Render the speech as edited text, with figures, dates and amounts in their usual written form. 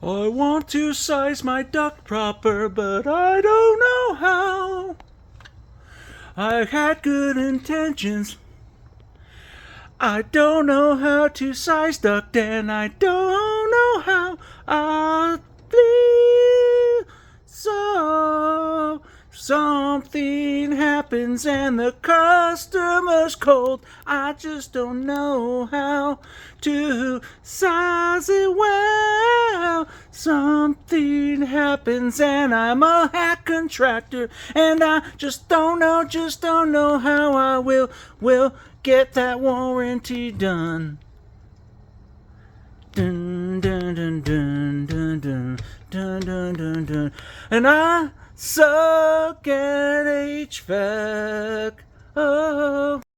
I want to size my duct proper, but I don't know how. I had good intentions. I don't know how to size duct, and I don't know how. I feel so. Something happens and the customer's cold. I just don't know how to size it well. Something happens and I'm a hack contractor, and I just don't know how I will get that warranty done. Dun dun dun dun dun dun dun dun dun dun. And I suck at HVAC. Oh.